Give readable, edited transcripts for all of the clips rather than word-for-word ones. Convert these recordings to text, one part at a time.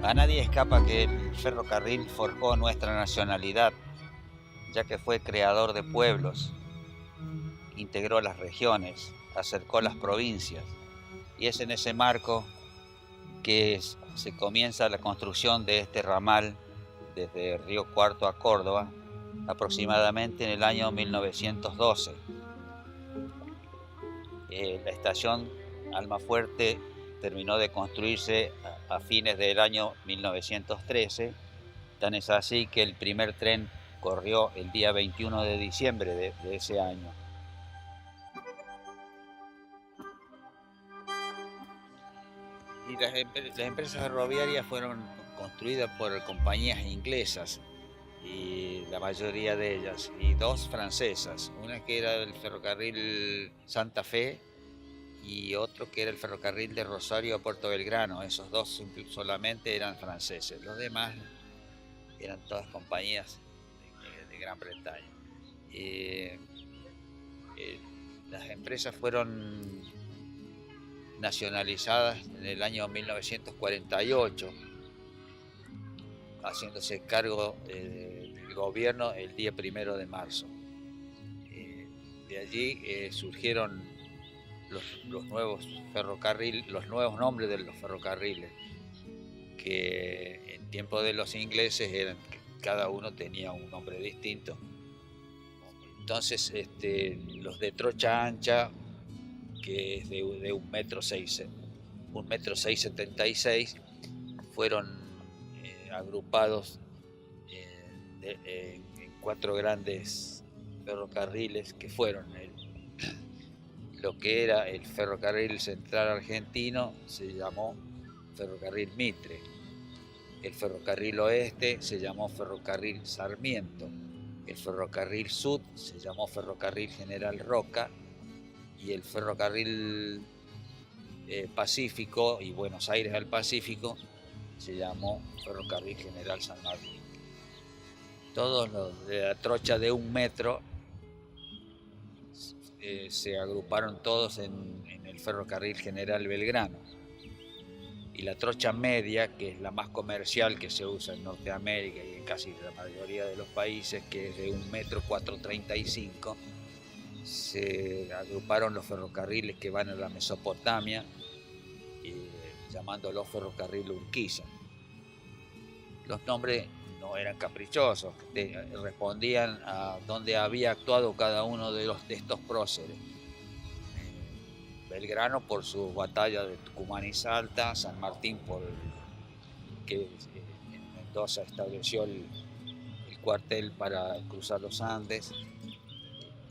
A nadie escapa que el ferrocarril forjó nuestra nacionalidad, ya que fue creador de pueblos, integró las regiones, acercó las provincias, y es en ese marco que se comienza la construcción de este ramal desde Río Cuarto a Córdoba, aproximadamente en el año 1912. La estación Almafuerte terminó de construirse a fines del año 1913, tan es así que el primer tren corrió el día 21 de diciembre de ese año. Y las empresas ferroviarias fueron construidas por compañías inglesas, y la mayoría de ellas, y dos francesas, una que era el ferrocarril Santa Fe y otro que era el ferrocarril de Rosario a Puerto Belgrano. Esos dos solamente eran franceses, los demás eran todas compañías de Gran Bretaña. Eh, las empresas fueron nacionalizadas en el año 1948, haciéndose cargo del gobierno el día 1 de marzo. De allí surgieron los nuevos ferrocarriles, los nuevos nombres de los ferrocarriles, que en tiempo de los ingleses cada uno tenía un nombre distinto. Entonces los de trocha ancha, que es de 1,676 m, fueron agrupados en 4 grandes ferrocarriles, que fueron lo que era el Ferrocarril Central Argentino, se llamó Ferrocarril Mitre. El Ferrocarril Oeste se llamó Ferrocarril Sarmiento. El Ferrocarril Sud se llamó Ferrocarril General Roca, y el Ferrocarril Pacífico y Buenos Aires al Pacífico se llamó Ferrocarril General San Martín. Todos los de la trocha de 1 metro se agruparon todos en el Ferrocarril General Belgrano. Y la trocha media, que es la más comercial, que se usa en Norteamérica y en casi la mayoría de los países, que es de 1,435 m, se agruparon los ferrocarriles que van a la Mesopotamia, llamándolos Ferrocarril Urquiza. Los nombres no eran caprichosos, respondían a donde había actuado cada uno de estos próceres. Belgrano por su batalla de Tucumán y Salta, San Martín por que en Mendoza estableció el cuartel para cruzar los Andes.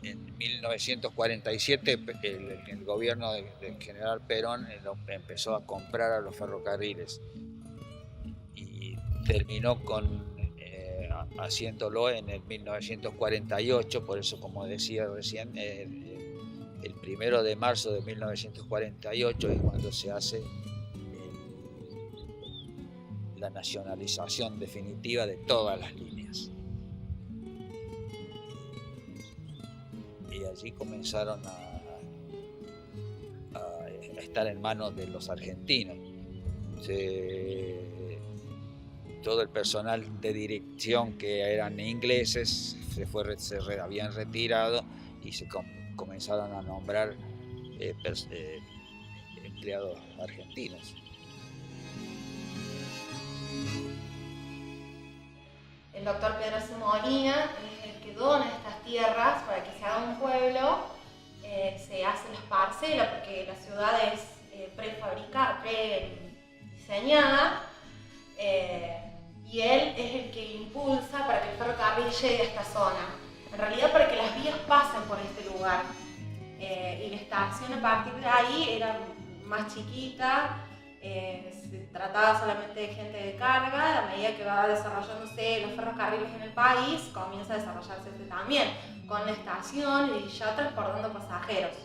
En 1947 el gobierno del general Perón empezó a comprar a los ferrocarriles y terminó haciéndolo en el 1948, por eso, como decía recién, el 1 de marzo de 1948 es cuando se hace la nacionalización definitiva de todas las líneas. Y allí comenzaron a estar en manos de los argentinos. Todo el personal de dirección, que eran ingleses, habían retirado, y se comenzaron a nombrar empleados argentinos. El doctor Pedro C. Molina es el que dona estas tierras para que se haga un pueblo. Se hacen las parcelas porque la ciudad es prefabricada, prediseñada, y él es el que impulsa para que el ferrocarril llegue a esta zona. En realidad, para que las vías pasen por este lugar. Y la estación, a partir de ahí, era más chiquita. Se trataba solamente de gente de carga. A medida que va desarrollándose los ferrocarriles en el país, comienza a desarrollarse este también, con la estación y ya transportando pasajeros.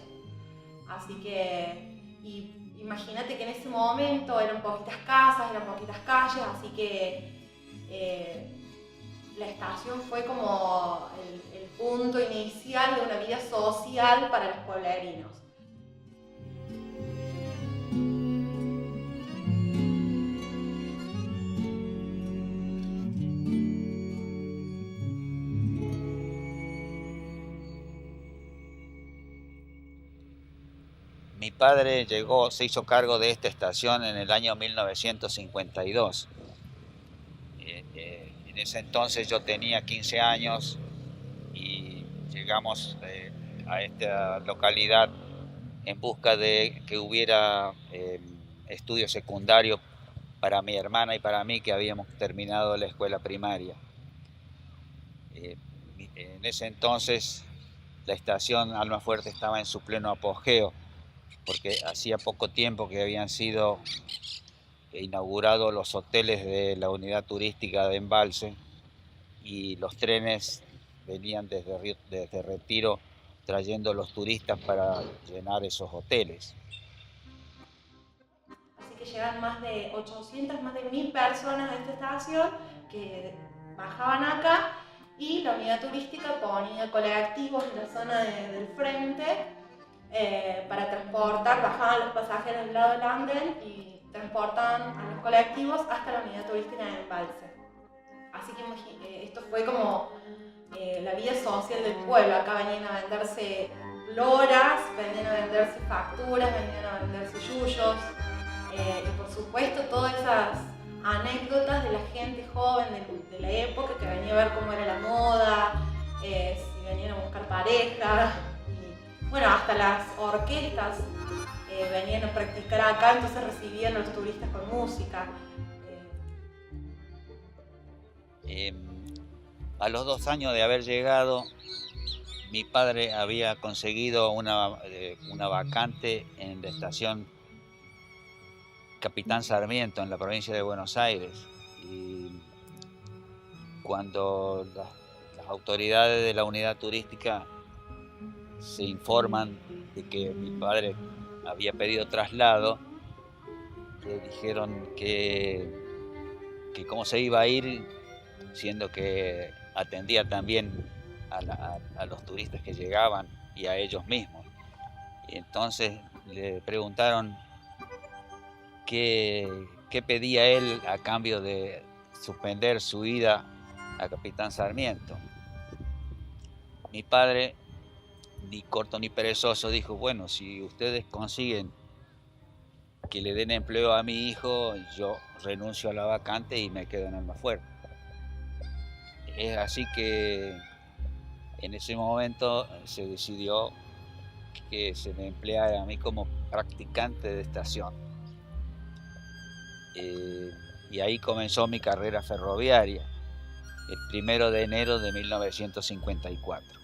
Así que, imagínate que en ese momento eran poquitas casas, eran poquitas calles, así que la estación fue como el punto inicial de una vida social para los pueblerinos. Mi padre llegó, se hizo cargo de esta estación en el año 1952. En ese entonces yo tenía 15 años y llegamos a esta localidad en busca de que hubiera estudios secundarios para mi hermana y para mí, que habíamos terminado la escuela primaria. En ese entonces la estación Almafuerte estaba en su pleno apogeo, porque hacía poco tiempo que habían sido inaugurados los hoteles de la unidad turística de Embalse y los trenes venían desde Retiro trayendo los turistas para llenar esos hoteles. Así que llegan más de 800, más de 1000 personas a esta estación que bajaban acá, y la unidad turística ponía colectivos en la zona del frente para transportar, bajaban los pasajeros del lado del andén y transportaban a los colectivos hasta la unidad turística de Embalse. Así que esto fue como la vida social del pueblo. Acá venían a venderse loras, venían a venderse facturas, venían a venderse yuyos, y por supuesto todas esas anécdotas de la gente joven de la época que venía a ver cómo era la moda, si venían a buscar pareja, y bueno, hasta las orquestas venían a practicar acá, entonces recibían a los turistas con música. A los 2 años de haber llegado, mi padre había conseguido una vacante en la estación Capitán Sarmiento, en la provincia de Buenos Aires. Y cuando las autoridades de la unidad turística se informan de que mi padre había pedido traslado, le dijeron que cómo se iba a ir, siendo que atendía también a los turistas que llegaban y a ellos mismos. Y entonces le preguntaron qué pedía él a cambio de suspender su ida a Capitán Sarmiento. Mi padre, ni corto ni perezoso, dijo: bueno, si ustedes consiguen que le den empleo a mi hijo, yo renuncio a la vacante y me quedo en Almafuerte. Es así que en ese momento se decidió que se me empleara a mí como practicante de estación. Y ahí comenzó mi carrera ferroviaria, el 1 de enero de 1954.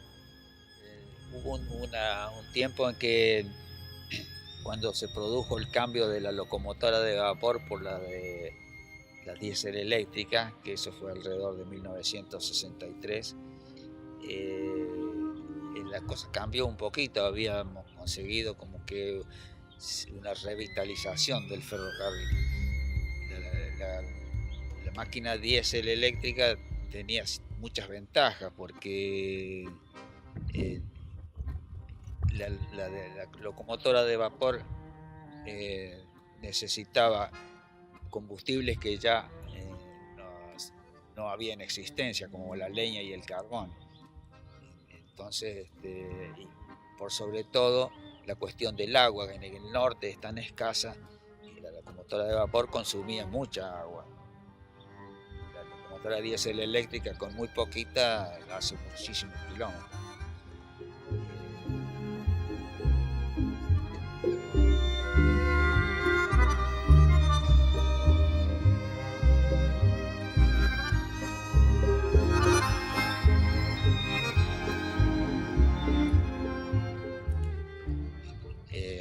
Hubo un tiempo en que, cuando se produjo el cambio de la locomotora de vapor por la diésel eléctrica, que eso fue alrededor de 1963, la cosa cambió un poquito. Habíamos conseguido como que una revitalización del ferrocarril. La máquina diésel eléctrica tenía muchas ventajas, porque la locomotora de vapor necesitaba combustibles que ya no había en existencia, como la leña y el carbón. Entonces, y por sobre todo, la cuestión del agua, que en el norte es tan escasa, y la locomotora de vapor consumía mucha agua. La locomotora diésel eléctrica, con muy poquita, hace muchísimos kilómetros.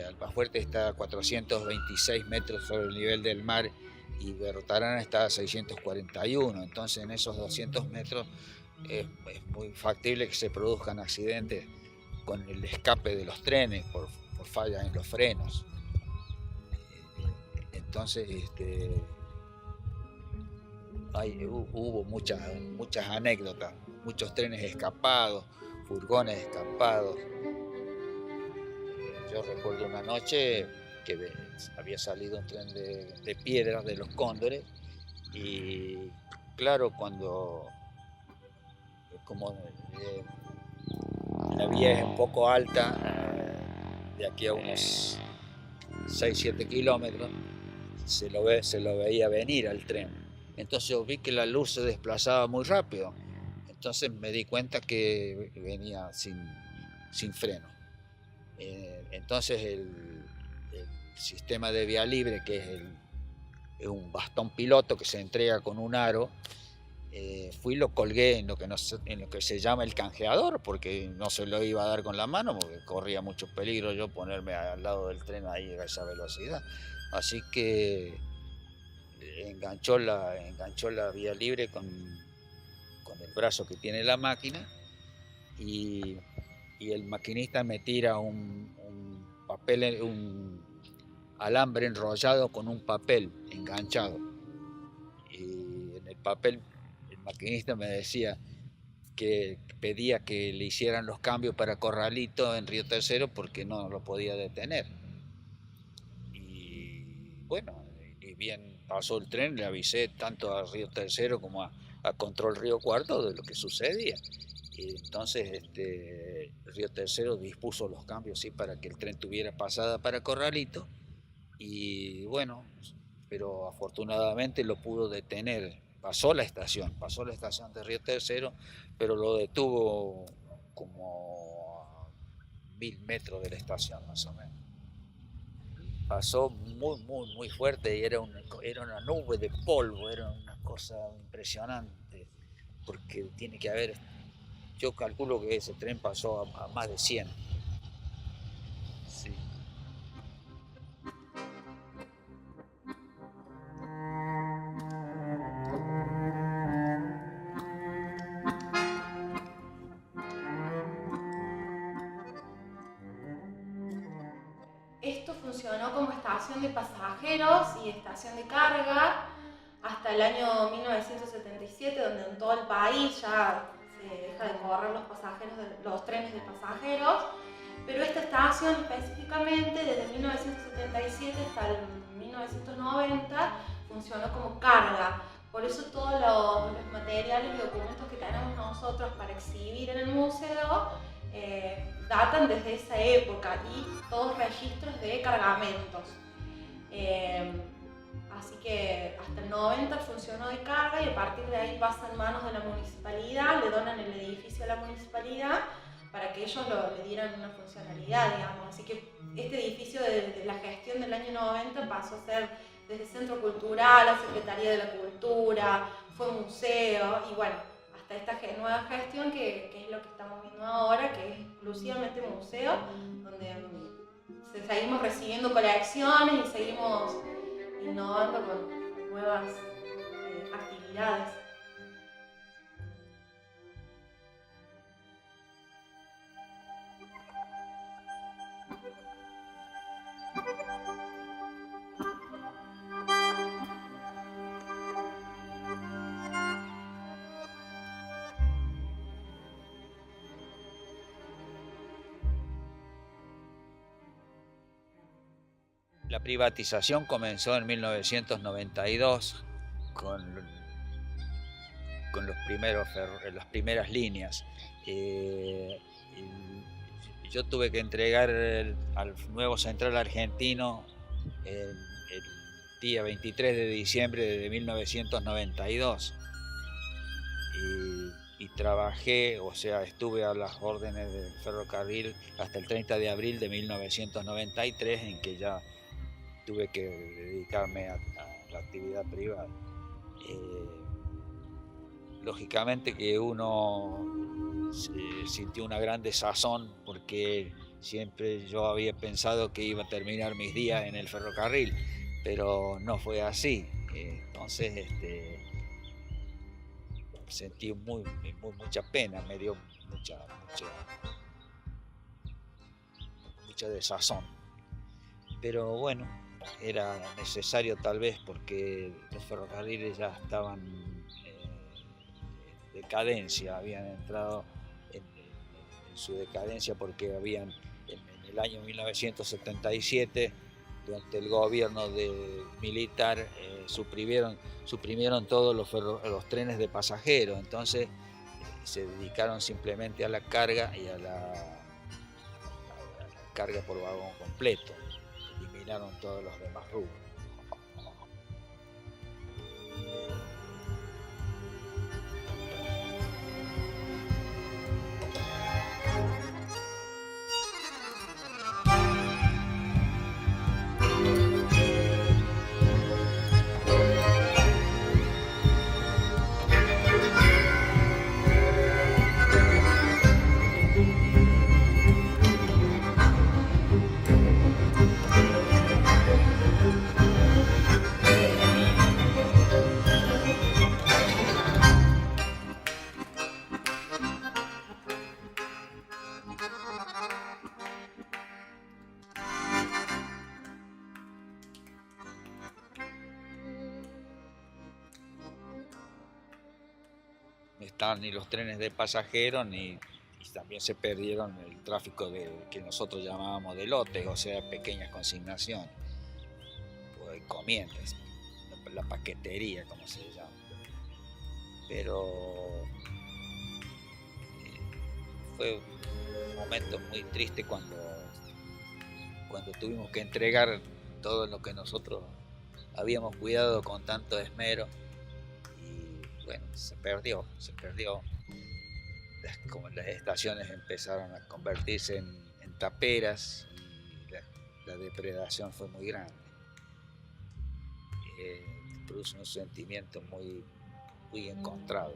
Almafuerte está a 426 metros sobre el nivel del mar y Berrotarán está a 641, entonces en esos 200 metros es muy factible que se produzcan accidentes con el escape de los trenes por fallas en los frenos. Entonces hubo muchas anécdotas, muchos trenes escapados, furgones escapados. Yo recuerdo una noche que había salido un tren de Piedras de los Cóndores, y claro, como la vía es un poco alta, de aquí a unos 6-7 kilómetros, se lo veía venir al tren. Entonces yo vi que la luz se desplazaba muy rápido. Entonces me di cuenta que venía sin freno. Entonces el sistema de vía libre, que es un bastón piloto que se entrega con un aro, fui y lo colgué en lo que se llama el canjeador, porque no se lo iba a dar con la mano, porque corría mucho peligro yo ponerme al lado del tren ahí a esa velocidad. Así que enganchó la vía libre con el brazo que tiene la máquina, y el maquinista me tira un papel, un alambre enrollado con un papel enganchado. Y en el papel el maquinista me decía que pedía que le hicieran los cambios para Corralito en Río Tercero porque no lo podía detener. Y bueno, y bien pasó el tren, le avisé tanto a Río Tercero como a Control Río Cuarto de lo que sucedía. Y entonces Río Tercero dispuso los cambios, sí, para que el tren tuviera pasada para Corralito. Y bueno, pero afortunadamente lo pudo detener. Pasó la estación de Río Tercero, pero lo detuvo como a 1000 metros de la estación, más o menos. Pasó muy fuerte y era una nube de polvo, era una cosa impresionante, porque tiene que haber, yo calculo que ese tren pasó a más de 100. Sí. Esto funcionó como estación de pasajeros y estación de carga hasta el año 1977, donde en todo el país ya se deja de correr los trenes de pasajeros, pero esta estación específicamente desde 1977 hasta el 1990 funcionó como carga. Por eso todos los materiales y documentos que tenemos nosotros para exhibir en el museo datan desde esa época, y todos registros de cargamentos. Así que hasta el 90 funcionó de carga, y a partir de ahí pasa en manos de la municipalidad, le donan el edificio a la municipalidad para que ellos le dieran una funcionalidad, digamos. Así que este edificio de la gestión del año 90 pasó a ser desde Centro Cultural a Secretaría de la Cultura, fue museo, y bueno, hasta esta nueva gestión que es lo que estamos viendo ahora, que es exclusivamente museo, donde seguimos recibiendo colecciones y seguimos innovando con nuevas actividades. La privatización comenzó en 1992 con las primeras líneas. Yo tuve que entregar al nuevo Central Argentino el día 23 de diciembre de 1992. Y trabajé, o sea, estuve a las órdenes del ferrocarril hasta el 30 de abril de 1993, en que ya tuve que dedicarme a la actividad privada. Lógicamente que uno sintió una gran desazón, porque siempre yo había pensado que iba a terminar mis días en el ferrocarril, pero no fue así. Entonces sentí mucha pena, me dio mucha desazón. Pero bueno, era necesario tal vez, porque los ferrocarriles ya estaban en decadencia, habían entrado en su decadencia, porque habían en el año 1977, durante el gobierno militar, suprimieron todos los trenes de pasajeros. Entonces se dedicaron simplemente a la carga y a la carga por vagón completo. terminaron todos los demás rubros. No estaban ni los trenes de pasajeros y también se perdieron el tráfico que nosotros llamábamos de lotes, o sea, pequeñas consignaciones o encomiendas, la paquetería, como se llama. Pero fue un momento muy triste cuando tuvimos que entregar todo lo que nosotros habíamos cuidado con tanto esmero. Bueno, se perdió. Como las estaciones empezaron a convertirse en taperas y la depredación fue muy grande. Produce un sentimiento muy encontrado.